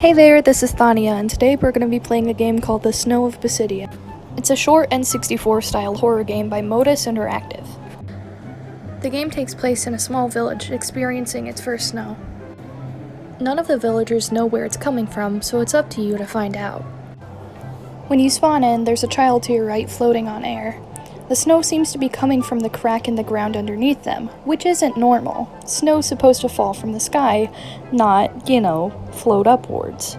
Hey there, this is Thania, and today we're going to be playing a game called the Snow of Basidia. It's a short N64 style horror game by Modus Interactive. The game takes place in a small village experiencing its first snow. None of the villagers know where it's coming from, so it's up to you to find out. When you spawn in, there's a child to your right floating on air. The snow seems to be coming from the crack in the ground underneath them, which isn't normal. Snow's supposed to fall from the sky, not, float upwards.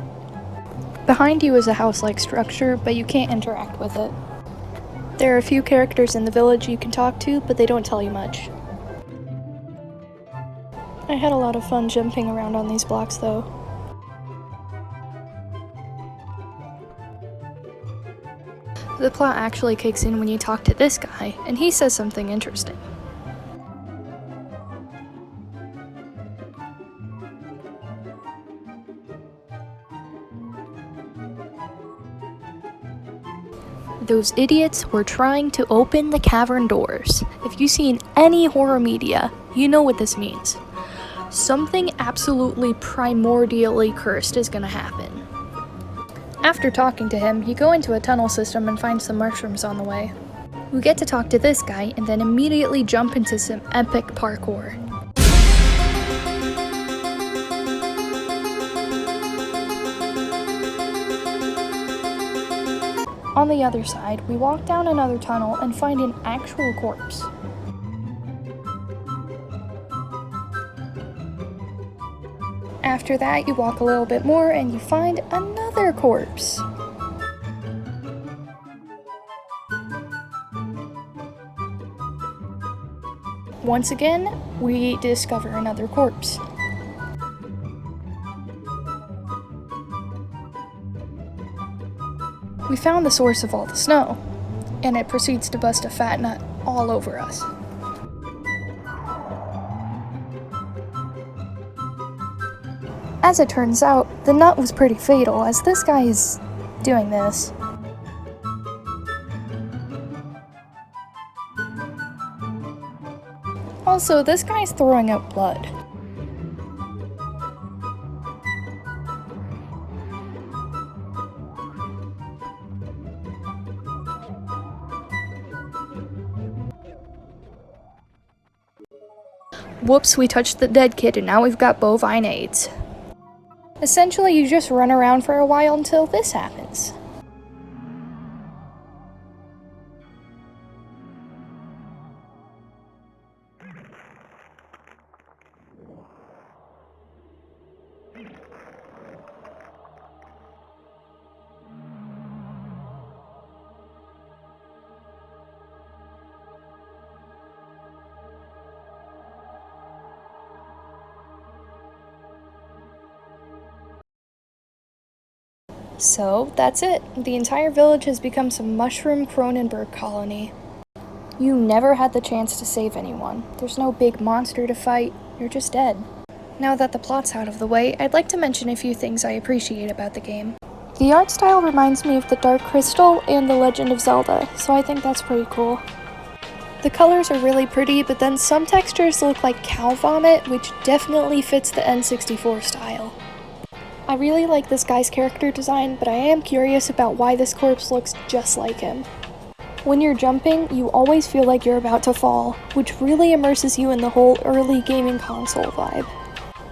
Behind you is a house-like structure, but you can't interact with it. There are a few characters in the village you can talk to, but they don't tell you much. I had a lot of fun jumping around on these blocks though. The plot actually kicks in when you talk to this guy, and he says something interesting. Those idiots were trying to open the cavern doors. If you've seen any horror media, you know what this means. Something absolutely primordially cursed is gonna happen. After talking to him, you go into a tunnel system and find some mushrooms on the way. We get to talk to this guy and then immediately jump into some epic parkour. On the other side, we walk down another tunnel and find an actual corpse. After that, you walk a little bit more and you find another corpse. Once again, we discover another corpse. We found the source of all the snow, and it proceeds to bust a fat nut all over us. As it turns out, the nut was pretty fatal, as this guy is doing this. Also, this guy's throwing out blood. Whoops, we touched the dead kid and now we've got bovine AIDS. Essentially, you just run around for a while until this happens. So, that's it. The entire village has become some mushroom Cronenberg colony. You never had the chance to save anyone. There's no big monster to fight, you're just dead. Now that the plot's out of the way, I'd like to mention a few things I appreciate about the game. The art style reminds me of the Dark Crystal and The Legend of Zelda, so I think that's pretty cool. The colors are really pretty, but then some textures look like cow vomit, which definitely fits the N64 style. I really like this guy's character design, but I am curious about why this corpse looks just like him. When you're jumping, you always feel like you're about to fall, which really immerses you in the whole early gaming console vibe.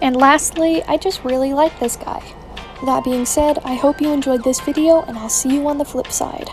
And lastly, I just really like this guy. That being said, I hope you enjoyed this video, and I'll see you on the flip side.